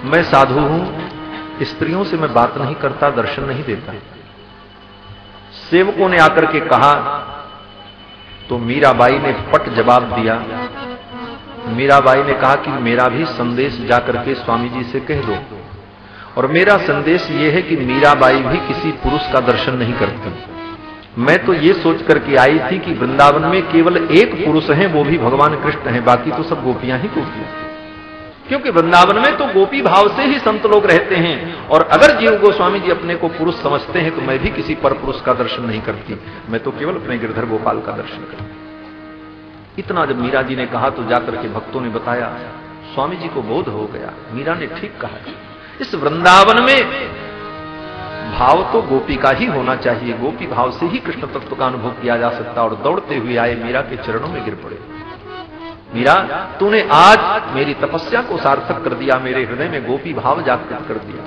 मैं साधु हूं, स्त्रियों से मैं बात नहीं करता, दर्शन नहीं देता। सेवकों ने आकर के कहा तो मीराबाई ने पट जवाब दिया। मीराबाई ने कहा कि मेरा भी संदेश जाकर के स्वामी जी से कह दो, और मेरा संदेश यह है कि मीराबाई भी किसी पुरुष का दर्शन नहीं करती। मैं तो ये सोच करके आई थी कि वृंदावन में केवल एक पुरुष है, वो भी भगवान कृष्ण है, बाकी तो सब गोपियां ही गोपियां, क्योंकि वृंदावन में तो गोपी भाव से ही संत लोग रहते हैं। और अगर जीव गोस्वामी जी अपने को पुरुष समझते हैं तो मैं भी किसी पर पुरुष का दर्शन नहीं करती, मैं तो केवल अपने गिरधर गोपाल का दर्शन करती। इतना जब मीरा जी ने कहा तो जाकर के भक्तों ने बताया, स्वामी जी को बोध हो गया, मीरा ने ठीक कहा। इस वृंदावन में भाव तो गोपी का ही होना चाहिए, गोपी भाव से ही कृष्ण तत्व का अनुभव किया जा सकता। और दौड़ते हुए आए, मीरा के चरणों में गिर पड़े। मीरा, तूने आज मेरी तपस्या को सार्थक कर दिया, मेरे हृदय में गोपी भाव जागृत कर दिया।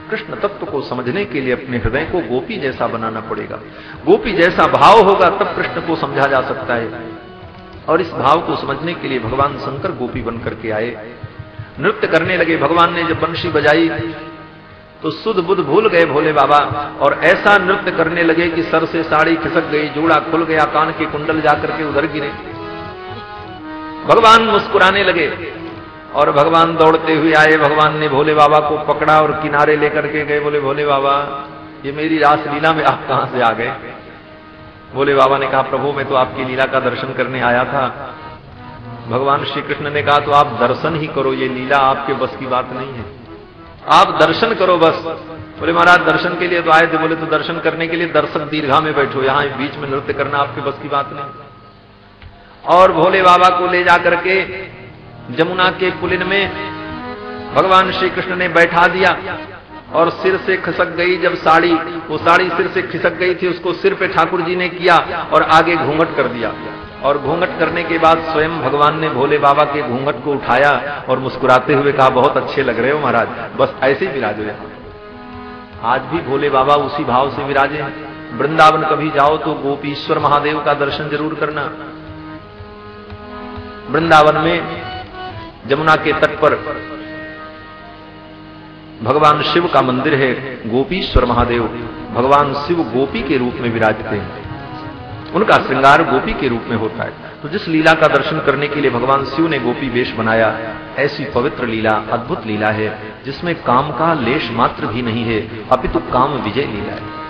कृष्ण तत्व को समझने के लिए अपने हृदय को गोपी जैसा बनाना पड़ेगा। गोपी जैसा भाव होगा तब कृष्ण को समझा जा सकता है। और इस भाव को समझने के लिए भगवान शंकर गोपी बनकर के आए, नृत्य करने लगे। भगवान ने जब बंशी बजाई तो सुध बुध भूल गए भोले बाबा, और ऐसा नृत्य करने लगे कि सर से साड़ी खिसक गई, जूड़ा खुल गया, कान के कुंडल जाकर के उधर गिरे। भगवान मुस्कुराने लगे और भगवान दौड़ते हुए आए। भगवान ने भोले बाबा को पकड़ा और किनारे लेकर के गए। बोले, भोले बाबा, ये मेरी रासलीला में आप कहां से आ गए? भोले बाबा ने कहा, प्रभु मैं तो आपकी लीला का दर्शन करने आया था। भगवान श्री कृष्ण ने कहा, तो आप दर्शन ही करो, ये लीला आपके बस की बात नहीं है, आप दर्शन करो बस। बोले, महाराज दर्शन के लिए तो आए थे। बोले, तो दर्शन करने के लिए दर्शक दीर्घा में बैठो, यहां बीच में नृत्य करना आपके बस की बात नहीं। और भोले बाबा को ले जाकर के जमुना के पुलिन में भगवान श्री कृष्ण ने बैठा दिया, और सिर से खिसक गई जब साड़ी, वो साड़ी सिर से खिसक गई थी, उसको सिर पे ठाकुर जी ने किया और आगे घूंघट कर दिया। और घूंघट करने के बाद स्वयं भगवान ने भोले बाबा के घूंघट को उठाया और मुस्कुराते हुए कहा, बहुत अच्छे लग रहे हो महाराज, बस ऐसे ही विराजो। आज भी भोले बाबा उसी भाव से विराजे हैं। वृंदावन कभी जाओ तो गोपीश्वर महादेव का दर्शन जरूर करना। वृंदावन में जमुना के तट पर भगवान शिव का मंदिर है, गोपीश्वर महादेव। भगवान शिव गोपी के रूप में विराजते हैं, उनका श्रृंगार गोपी के रूप में होता है। तो जिस लीला का दर्शन करने के लिए भगवान शिव ने गोपी वेश बनाया, ऐसी पवित्र लीला, अद्भुत लीला है जिसमें काम का लेश मात्र भी नहीं है, अपितु काम विजय लीला है।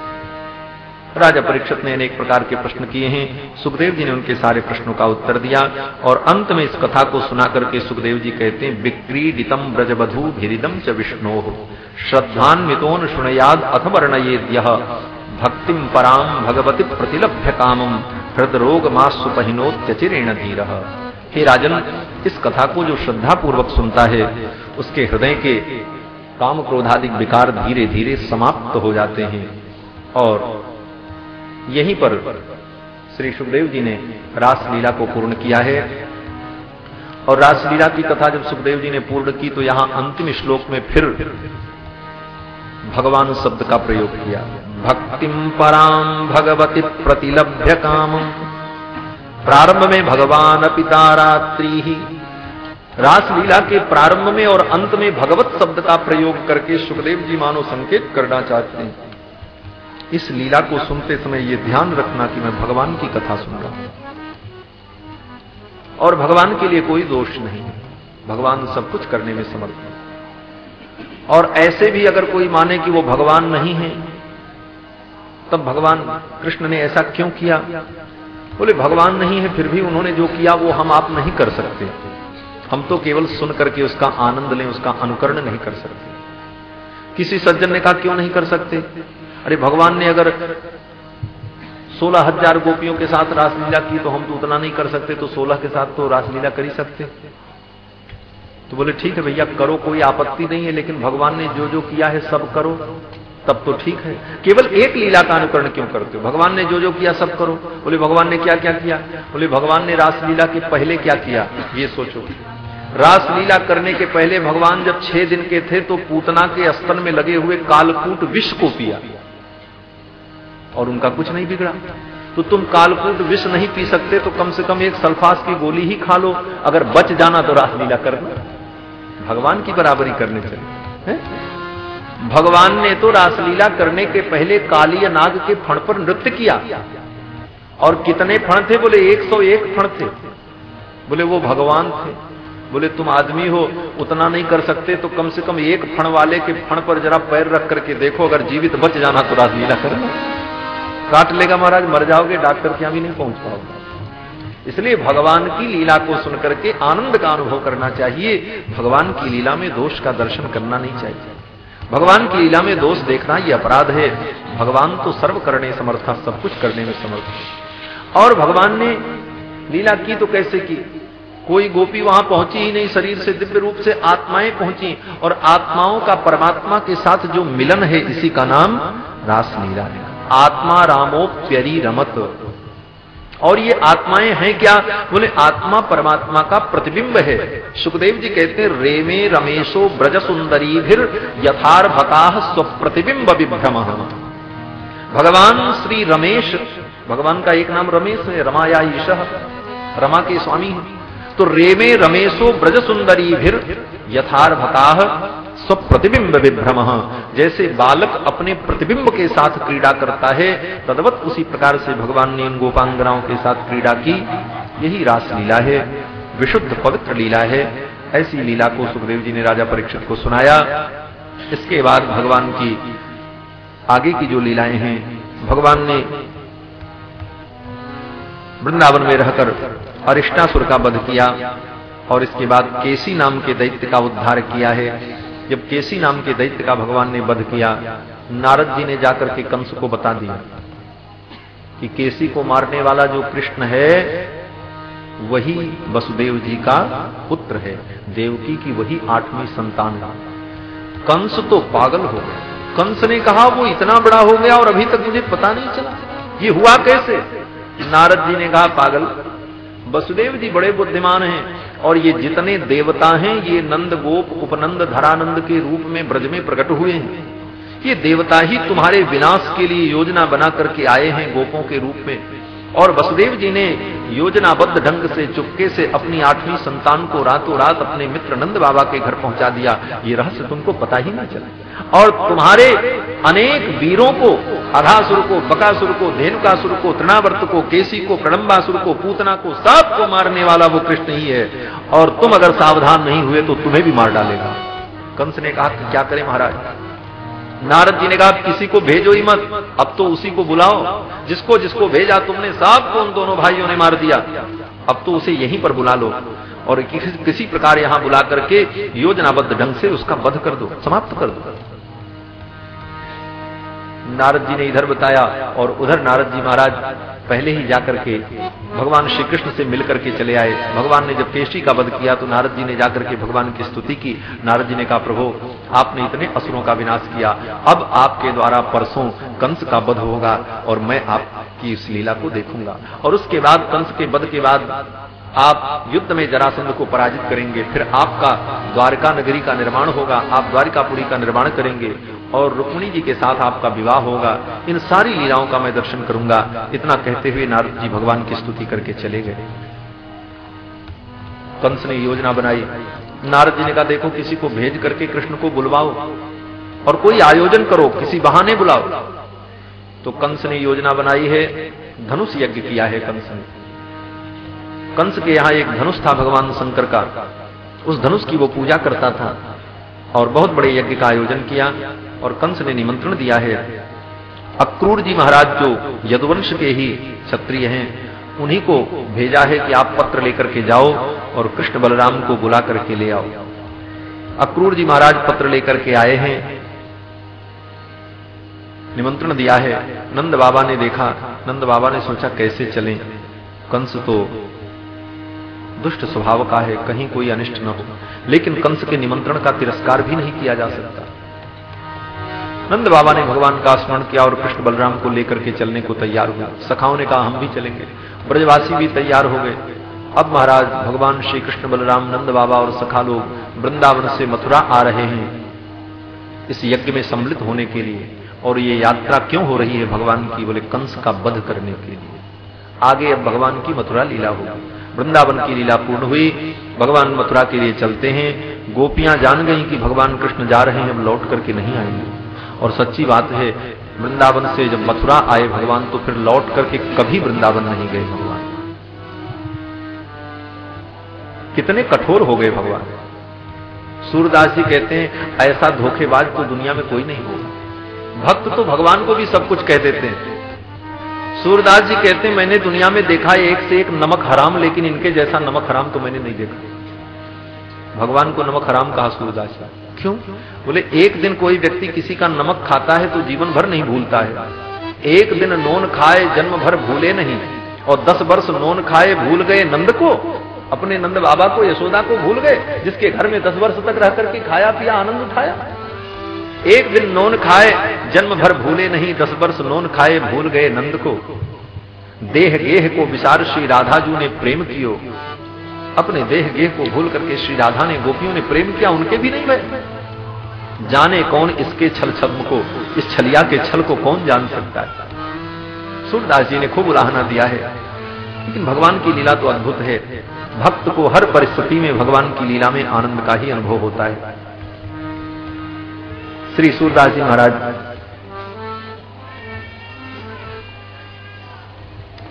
राजा परीक्षित ने अनेक प्रकार के प्रश्न किए हैं, सुखदेव जी ने उनके सारे प्रश्नों का उत्तर दिया। और अंत में इस कथा को सुना करके सुखदेव जी कहते हैं, विक्रीडितम ब्रजबधू भिरिदम च विष्णोः श्रद्धान्वितोन शुणयाद अथ वर्णयेद्यः भक्तिम पराम भगवती प्रतिलभ्य कामम हृदरोग मासुपहिनोत्यचिरेण धीरः। हे राजन, इस कथा को जो श्रद्धा पूर्वक सुनता है उसके हृदय के काम क्रोधादिक विकार धीरे धीरे समाप्त हो जाते हैं। और यहीं पर श्री सुखदेव जी ने रासलीला को पूर्ण किया है। और रासलीला की कथा जब सुखदेव जी ने पूर्ण की तो यहां अंतिम श्लोक में फिर भगवान शब्द का प्रयोग किया, भक्तिम पराम भगवती प्रतिलभ्य काम। प्रारंभ में भगवान पिता रात्रि ही, रासलीला के प्रारंभ में और अंत में भगवत शब्द का प्रयोग करके सुखदेव जी मानो संकेत करना चाहते हैं, इस लीला को सुनते समय ये ध्यान रखना कि मैं भगवान की कथा सुन रहा हूं और भगवान के लिए कोई दोष नहीं है, भगवान सब कुछ करने में समर्थ है। और ऐसे भी अगर कोई माने कि वो भगवान नहीं है, तब भगवान कृष्ण ने ऐसा क्यों किया? बोले, भगवान नहीं है फिर भी उन्होंने जो किया वो हम आप नहीं कर सकते, हम तो केवल सुन करके उसका आनंद लें, उसका अनुकरण नहीं कर सकते। किसी सज्जन ने कहा, क्यों नहीं कर सकते? अरे भगवान ने अगर 16,000 गोपियों के साथ रासलीला की तो हम तो उतना नहीं कर सकते, तो 16 के साथ तो रासलीला कर ही सकते। तो बोले, ठीक है भैया करो, कोई आपत्ति नहीं है, लेकिन भगवान ने जो जो किया है सब करो, तब तो ठीक है। केवल एक लीला का अनुकरण क्यों करते हो? भगवान ने जो जो किया सब करो। बोले, भगवान ने क्या क्या किया? बोले, भगवान ने रासलीला के पहले क्या किया ये सोचो। रासलीला करने के पहले भगवान जब 6 दिन के थे तो पूतना के स्तन में लगे हुए कालकूट विष को पिया और उनका कुछ नहीं बिगड़ा। तो तुम कालकूट विष नहीं पी सकते तो कम से कम एक सल्फास की गोली ही खा लो, अगर बच जाना तो रासलीला करना, भगवान की बराबरी करने चले। है? भगवान ने तो रासलीला करने के पहले काली नाग के फण पर नृत्य किया। और कितने फण थे? बोले 101 फण थे। बोले वो भगवान थे। बोले तुम आदमी हो, उतना नहीं कर सकते तो कम से कम एक फण वाले के फण पर जरा पैर रख करके देखो, अगर जीवित बच जाना तो रासलीला करना। काट लेगा महाराज, मर जाओगे, डॉक्टर के यहां भी नहीं पहुंच पाओगे। इसलिए भगवान की लीला को सुनकर के आनंद का अनुभव करना चाहिए। भगवान की लीला में दोष का दर्शन करना नहीं चाहिए। भगवान की लीला में दोष देखना ये अपराध है। भगवान तो सर्व करने समर्था, सब कुछ करने में समर्थ है। और भगवान ने लीला की तो कैसे की? कोई गोपी वहां पहुंची ही नहीं, शरीर से दिव्य रूप से आत्माएं पहुंची। और आत्माओं का परमात्मा के साथ जो मिलन है, इसी का नाम रासलीला है। आत्मा रामोप्यरी रमत। और ये आत्माएं हैं क्या? बोले आत्मा परमात्मा का प्रतिबिंब है। सुखदेव जी कहते हैं रेमे रमेशो ब्रज सुंदरी फिर यथार्भकाः स्वप्रतिबिंब विभ्रमः। भगवान श्री रमेश, भगवान का एक नाम रमेश है, रमाया ईशः, रमा के स्वामी है। तो रेमे रमेशो ब्रज सुंदरी फिर यथार्भकाः स्वप्रतिबिंब विभ्रमः। जैसे बालक अपने प्रतिबिंब के साथ क्रीड़ा करता है, तद्वत उसी प्रकार से भगवान ने इन गोपांगनाओं के साथ क्रीड़ा की। यही रासलीला है, विशुद्ध पवित्र लीला है। ऐसी लीला को सुखदेव जी ने राजा परीक्षित को सुनाया। इसके बाद भगवान की आगे की जो लीलाएं हैं, भगवान ने वृंदावन में रहकर अरिष्टासुर का वध किया और इसके बाद केसी नाम के दैत्य का उद्धार किया है। जब केसी नाम के दैत्य का भगवान ने वध किया, नारद जी ने जाकर के कंस को बता दिया कि केसी को मारने वाला जो कृष्ण है वही वसुदेव जी का पुत्र है, देवकी की वही 8वीं संतान। कंस तो पागल हो गया। कंस ने कहा वो इतना बड़ा हो गया और अभी तक मुझे पता नहीं चला, ये हुआ कैसे? नारद जी ने कहा पागल, वसुदेव जी बड़े बुद्धिमान हैं और ये जितने देवता हैं ये नंद गोप उपनंद धरानंद के रूप में ब्रज में प्रकट हुए हैं। ये देवता ही तुम्हारे विनाश के लिए योजना बना करके आए हैं गोपों के रूप में। और वसुदेव जी ने योजनाबद्ध ढंग से चुपके से अपनी 8वीं संतान को रातों रात अपने मित्र नंद बाबा के घर पहुंचा दिया। ये रहस्य तुमको पता ही ना चला। और तुम्हारे अनेक वीरों को, अघासुर को, बकासुर को, धेनुकासुर को, तृणावर्त को, केसी को, कडंबासुर को, पूतना को, सबको मारने वाला वो कृष्ण ही है। और तुम अगर सावधान नहीं हुए तो तुम्हें भी मार डालेगा। कंस ने कहा कि क्या करें महाराज? नारद जी ने कहा किसी को भेजो ही मत, अब तो उसी को बुलाओ जिसको जिसको भेजा तुमने, सबको उन दोनों भाइयों ने मार दिया। अब तो उसे यहीं पर बुला लो और किसी प्रकार यहां बुला करके योजनाबद्ध ढंग से उसका वध कर दो, समाप्त कर दो। नारद जी ने इधर बताया और उधर नारद जी महाराज पहले ही जाकर के भगवान श्री कृष्ण से मिलकर के चले आए। भगवान ने जब केशी का वध किया तो नारद जी ने जाकर के भगवान की स्तुति की। नारद जी ने कहा प्रभु आपने इतने असुरों का विनाश किया, अब आपके द्वारा परसों कंस का वध होगा और मैं आपकी इस लीला को देखूंगा। और उसके बाद कंस के वध के बाद आप युद्ध में जरासंध को पराजित करेंगे, फिर आपका द्वारका नगरी का निर्माण होगा, आप द्वारिकापुरी का निर्माण करेंगे और रुक्मिणी जी के साथ आपका विवाह होगा। इन सारी लीलाओं का मैं दर्शन करूंगा। इतना कहते हुए नारद जी भगवान की स्तुति करके चले गए। कंस ने योजना बनाई। नारद जी ने कहा देखो किसी को भेज करके कृष्ण को बुलवाओ और कोई आयोजन करो, किसी बहाने बुलाओ। तो कंस ने योजना बनाई है, धनुष यज्ञ किया है कंस ने। कंस के यहां एक धनुष था भगवान शंकर का, उस धनुष की वो पूजा करता था और बहुत बड़े यज्ञ का आयोजन किया। और कंस ने निमंत्रण दिया है अक्रूर जी महाराज जो यदुवंश के ही क्षत्रिय हैं, उन्हीं को भेजा है कि आप पत्र लेकर के जाओ और कृष्ण बलराम को बुला करके ले आओ। अक्रूर जी महाराज पत्र लेकर के आए हैं, निमंत्रण दिया है। नंद बाबा ने देखा, नंद बाबा ने सोचा कैसे चलें, कंस तो दुष्ट स्वभाव का है, कहीं कोई अनिष्ट न हो। लेकिन कंस के निमंत्रण का तिरस्कार भी नहीं किया जा सकता। नंद बाबा ने भगवान का स्मरण किया और कृष्ण बलराम को लेकर के चलने को तैयार हुआ। सखाओं ने कहा हम भी चलेंगे, ब्रजवासी भी तैयार हो गए। अब महाराज भगवान श्री कृष्ण बलराम, नंद बाबा और सखा लोग वृंदावन से मथुरा आ रहे हैं इस यज्ञ में सम्मिलित होने के लिए। और ये यात्रा क्यों हो रही है भगवान की? बोले कंस का वध करने के लिए। आगे अब भगवान की मथुरा लीला होगी। वृंदावन की लीला पूर्ण हुई, भगवान मथुरा के लिए चलते हैं। गोपियां जान गई कि भगवान कृष्ण जा रहे हैं, अब लौट करके नहीं आएंगे। और सच्ची बात है, वृंदावन से जब मथुरा आए भगवान तो फिर लौट करके कभी वृंदावन नहीं गए भगवान। कितने कठोर हो गए भगवान। सूरदास जी कहते हैं ऐसा धोखेबाज तो दुनिया में कोई नहीं होगा। भक्त तो भगवान को भी सब कुछ कह देते हैं। सूरदास जी कहते हैं मैंने दुनिया में देखा एक से एक नमक हराम, लेकिन इनके जैसा नमक हराम तो मैंने नहीं देखा। भगवान को नमक हराम कहा सूरदास जी। क्यों? बोले एक दिन कोई व्यक्ति किसी का नमक खाता है तो जीवन भर नहीं भूलता है। एक दिन नोन खाए जन्म भर भूले नहीं, और 10 वर्ष नोन खाए भूल गए नंद को, अपने नंद बाबा को, यशोदा को भूल गए, जिसके घर में 10 वर्ष तक रह करके खाया पिया आनंद उठाया। एक दिन नोन खाए जन्म भर भूले नहीं, 10 वर्ष नोन खाए भूल गए नंद को। देह गेह को विचार श्री राधा जू ने प्रेम कियो। अपने देह गेह को भूल करके श्री राधा ने, गोपियों ने प्रेम किया, उनके भी नहीं गए। जाने कौन इसके छल छद्म को, इस छलिया के छल को कौन जान सकता है। सूरदास जी ने खूब उलाहना दिया है। लेकिन भगवान की लीला तो अद्भुत है। भक्त को हर परिस्थिति में भगवान की लीला में आनंद का ही अनुभव होता है। श्री सूरदास जी महाराज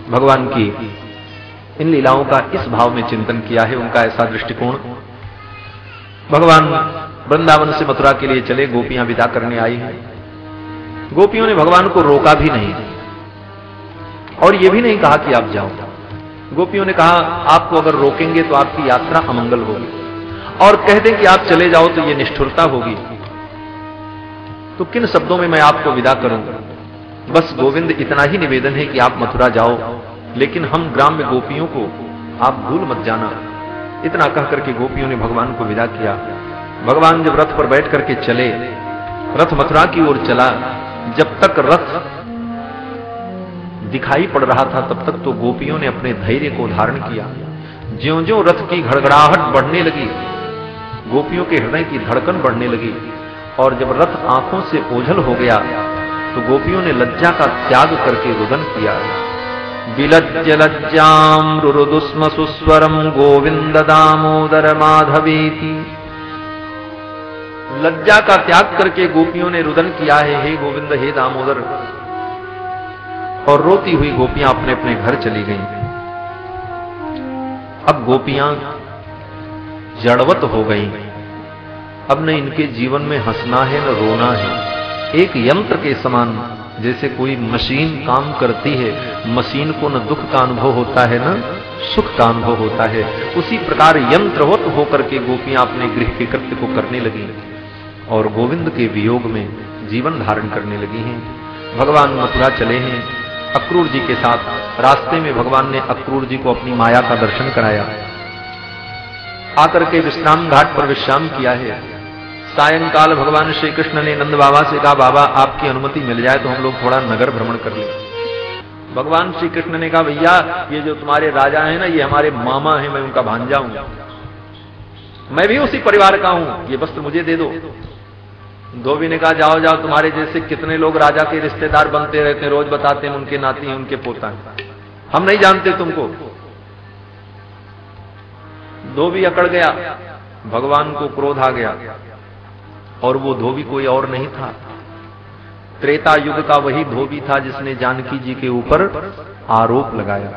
भगवान की इन लीलाओं का इस भाव में चिंतन किया है, उनका ऐसा दृष्टिकोण। भगवान वृंदावन से मथुरा के लिए चले, गोपियां विदा करने आई हैं। गोपियों ने भगवान को रोका भी नहीं और यह भी नहीं कहा कि आप जाओ। गोपियों ने कहा आपको अगर रोकेंगे तो आपकी यात्रा अमंगल होगी, और कह दें कि आप चले जाओ तो यह निष्ठुरता होगी। तो किन शब्दों में मैं आपको विदा करूं? बस गोविंद इतना ही निवेदन है कि आप मथुरा जाओ, लेकिन हम ग्राम्य गोपियों को आप भूल मत जाना। इतना कह करके गोपियों ने भगवान को विदा किया। भगवान जब रथ पर बैठ करके चले, रथ मथुरा की ओर चला। जब तक रथ दिखाई पड़ रहा था तब तक तो गोपियों ने अपने धैर्य को धारण किया। ज्यों-ज्यों रथ की घड़घड़ाहट बढ़ने लगी, गोपियों के हृदय की धड़कन बढ़ने लगी, और जब रथ आंखों से ओझल हो गया तो गोपियों ने लज्जा का त्याग करके रुदन किया। विलज्ज लज्जाम रुरुदुस्म सुस्वरम गोविंद दामोदर माधवेति। लज्जा का त्याग करके गोपियों ने रुदन किया है, हे गोविंद हे दामोदर। और रोती हुई गोपियां अपने अपने घर चली गईं। अब गोपियां जड़वत हो गईं। अब न इनके जीवन में हंसना है न रोना है। एक यंत्र के समान, जैसे कोई मशीन काम करती है, मशीन को न दुख का अनुभव होता है न सुख का अनुभव होता है, उसी प्रकार यंत्रवत होकर के गोपियां अपने गृह के कृत्य को करने लगी और गोविंद के वियोग में जीवन धारण करने लगी हैं। भगवान मथुरा चले हैं अक्रूर जी के साथ। रास्ते में भगवान ने अक्रूर जी को अपनी माया का दर्शन कराया। आकर के विश्राम घाट पर विश्राम किया है। सायंकाल भगवान श्री कृष्ण ने नंद बाबा से कहा, बाबा आपकी अनुमति मिल जाए तो हम लोग थोड़ा नगर भ्रमण कर लें। भगवान श्री कृष्ण ने कहा, भैया ये जो तुम्हारे राजा हैं ना, ये हमारे मामा हैं, मैं उनका भांजा हूं, मैं भी उसी परिवार का हूं, ये वस्त्र मुझे दे दो। धोबी ने कहा, जाओ जाओ, तुम्हारे जैसे कितने लोग राजा के रिश्तेदार बनते रहते हैं, रोज बताते हैं उनके नाती हैं, उनके पोता हैं, हम नहीं जानते तुमको। धोबी अकड़ गया, भगवान को क्रोध आ गया, और वो धोबी कोई और नहीं था, त्रेता युग का वही धोबी था जिसने जानकी जी के ऊपर आरोप लगाया।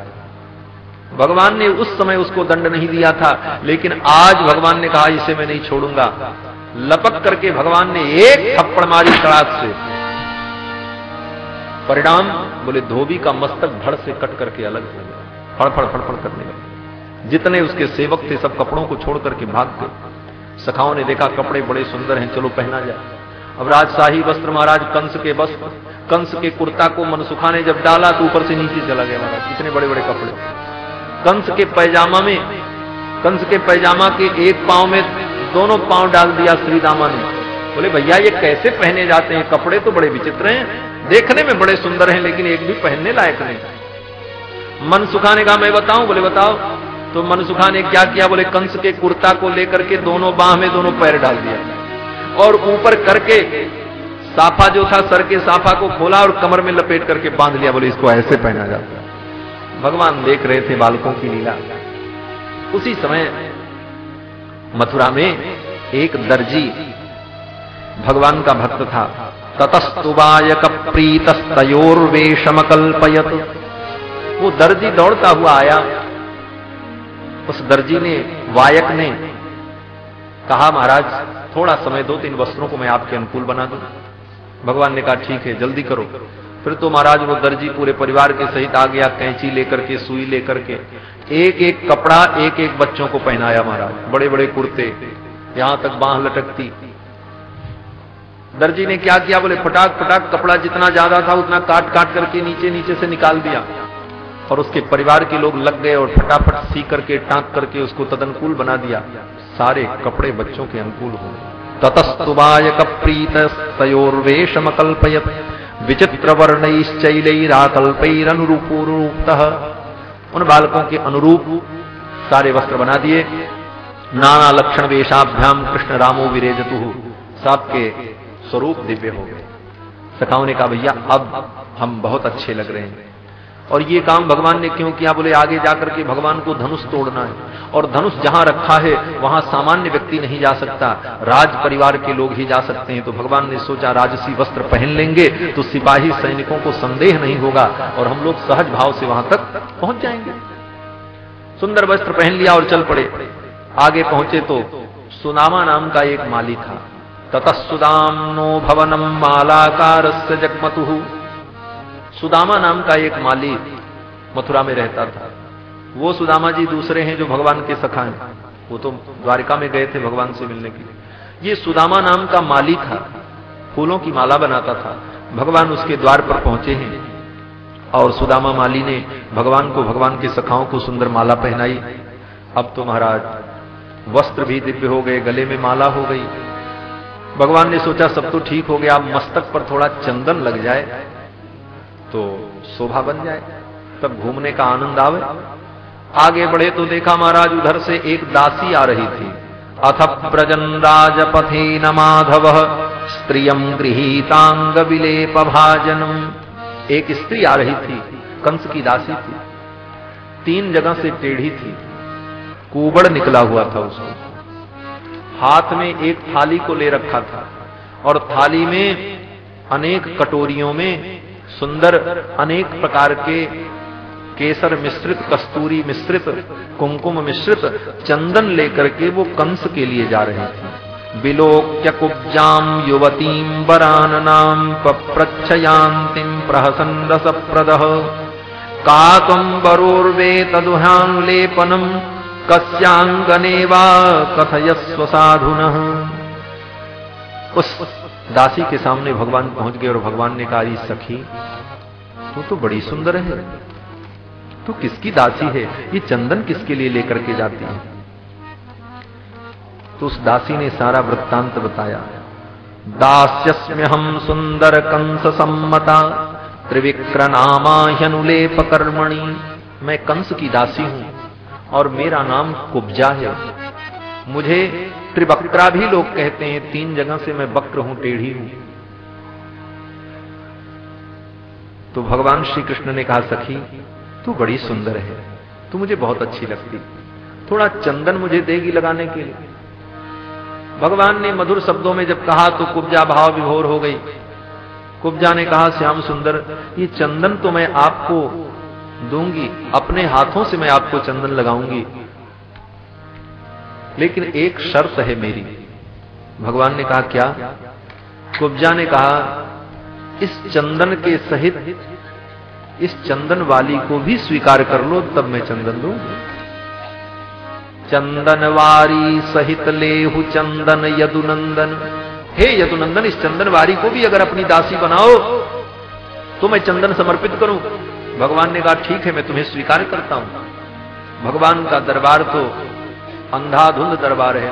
भगवान ने उस समय उसको दंड नहीं दिया था, लेकिन आज भगवान ने कहा इसे मैं नहीं छोड़ूंगा। लपक करके भगवान ने एक थप्पड़ मारी तड़ाक से। परिणाम बोले धोबी का मस्तक धड़ से कट करके अलग हो गया, फड़फड़ फड़फड़ करने लगा। जितने उसके सेवक थे सब कपड़ों को छोड़ करके भाग गए। सखाओं ने देखा कपड़े बड़े सुंदर हैं, चलो पहना जाए। अब राजशाही वस्त्र महाराज कंस के वस्त्र, कंस के कुर्ता को मनसुखा ने जब डाला तो ऊपर से नीचे चला गया महाराज, इतने बड़े बड़े कपड़े। कंस के पैजामा में, कंस के पैजामा के एक पांव में दोनों पांव डाल दिया श्री दामा ने। बोले भैया ये कैसे पहने जाते हैं, कपड़े तो बड़े विचित्र हैं, देखने में बड़े सुंदर हैं लेकिन एक भी पहनने लायक नहीं। मनसुखा ने कहा मैं बताऊं? बोले बताओ। तो मनसुखा ने क्या किया? बोले कंस के कुर्ता को लेकर के दोनों बाह में दोनों पैर डाल दिया और ऊपर करके साफा जो था सर के साफा को खोला और कमर में लपेट करके बांध लिया। बोले इसको ऐसे पहना जाता है। भगवान देख रहे थे बालकों की लीला। उसी समय मथुरा में एक दर्जी भगवान का भक्त था। ततस्तुवायक प्रीतस्तयोर्वेशम कल्पयत। वो दर्जी दौड़ता हुआ आया। उस दर्जी ने, वायक ने कहा, महाराज थोड़ा समय दो, 3 वस्त्रों को मैं आपके अनुकूल बना दूं। भगवान ने कहा ठीक है, जल्दी करो। फिर तो महाराज वो दर्जी पूरे परिवार के सहित आ गया, कैंची लेकर के, सुई लेकर के, एक एक कपड़ा एक एक बच्चों को पहनाया महाराज। बड़े बड़े कुर्ते, यहां तक बांह लटकती। दर्जी ने क्या किया, बोले फटाक फटाक कपड़ा जितना ज्यादा था उतना काट काट करके नीचे नीचे से निकाल दिया। और उसके परिवार के लोग लग गए और फटाफट सी करके, टांक करके उसको तदनुकूल बना दिया। सारे कपड़े बच्चों के अनुकूल हो गए। ततस्तुवायक प्रीतस्तयोर्वेशम कल्पयत विचित्र वर्णैश्चैलैराकल्पैरनुरूपोरूपतः। उन बालकों के अनुरूप सारे वस्त्र बना दिए। नाना लक्षण वेशाभ्याम कृष्ण रामो विरेजतु। सबके स्वरूप दिव्य हो गए। सखाओं ने कहा भैया अब हम बहुत अच्छे लग रहे हैं। और ये काम भगवान ने क्यों किया, बोले आगे जाकर के भगवान को धनुष तोड़ना है, और धनुष जहां रखा है वहां सामान्य व्यक्ति नहीं जा सकता, राज परिवार के लोग ही जा सकते हैं। तो भगवान ने सोचा राजसी वस्त्र पहन लेंगे तो सिपाही सैनिकों को संदेह नहीं होगा और हम लोग सहज भाव से वहां तक पहुंच जाएंगे। सुंदर वस्त्र पहन लिया और चल पड़े। आगे पहुंचे तो सुदामा नाम का एक माली था। ततस्सुदाम्नो भवनम मालाकारस्य जगमतुः। सुदामा नाम का एक माली मथुरा में रहता था। वो सुदामा जी दूसरे हैं जो भगवान के सखा हैं, वो तो द्वारिका में गए थे भगवान से मिलने के लिए। ये सुदामा नाम का माली था, फूलों की माला बनाता था। भगवान उसके द्वार पर पहुंचे हैं और सुदामा माली ने भगवान को, भगवान के सखाओं को सुंदर माला पहनाई। अब तो महाराज वस्त्र भी दिव्य हो गए, गले में माला हो गई। भगवान ने सोचा सब तो ठीक हो गया, अब मस्तक पर थोड़ा चंदन लग जाए तो शोभा बन जाए, तब घूमने का आनंद आवे। आगे बढ़े तो देखा महाराज उधर से एक दासी आ रही थी। अथ प्रजन राजपथेन माधव स्त्रियम गृहीतांग विलेप भाजनम। एक स्त्री आ रही थी, कंस की दासी थी, 3 जगह से टेढ़ी थी, कुबड़ निकला हुआ था उसको। हाथ में एक थाली को ले रखा था और थाली में अनेक कटोरियों में सुंदर अनेक प्रकार के केसर मिश्रित, कस्तूरी मिश्रित, कुमकुम मिश्रित चंदन लेकर के वो कंस के लिए जा रहे थे। विलोक्य कुब्जाम युवतीम वराननाम पप्रच्छयान्तिम प्रहसन रसप्रदः का त्वं वरोर्वे तदुहानुलेपनम कस्यांगने वा कथयस्व साधुनः। उस दासी के सामने भगवान पहुंच गए और भगवान ने कहा सखी तू तो बड़ी सुंदर है, तू किसकी दासी है, ये चंदन किसके लिए लेकर के जाती है। तो उस दासी ने सारा वृत्तांत बताया। दास्यस्म्यहम सुंदर कंस सम्मता त्रिविक्रनामा ह्यनुलेप कर्मणि। मैं कंस की दासी हूं और मेरा नाम कुब्जा है। मुझे त्रिवक्रा भी लोग कहते हैं, 3 जगह से मैं वक्र हूं, टेढ़ी हूं। तो भगवान श्री कृष्ण ने कहा सखी तू बड़ी सुंदर है, तू मुझे बहुत अच्छी लगती, थोड़ा चंदन मुझे देगी लगाने के लिए। भगवान ने मधुर शब्दों में जब कहा तो कुब्जा भाव विभोर हो गई। कुब्जा ने कहा श्याम सुंदर ये चंदन तो मैं आपको दूंगी, अपने हाथों से मैं आपको चंदन लगाऊंगी, लेकिन एक शर्त है मेरी। भगवान ने कहा क्या? कुब्जा ने कहा इस चंदन के सहित इस चंदन वाली को भी स्वीकार कर लो तब मैं चंदन दूंगी। चंदनवारी सहित लेहु चंदन यदुनंदन। हे यदुनंदन इस चंदनवारी को भी अगर अपनी दासी बनाओ तो मैं चंदन समर्पित करूं। भगवान ने कहा ठीक है मैं तुम्हें स्वीकार करता हूं। भगवान का दरबार तो अंधाधुंध दरबार है।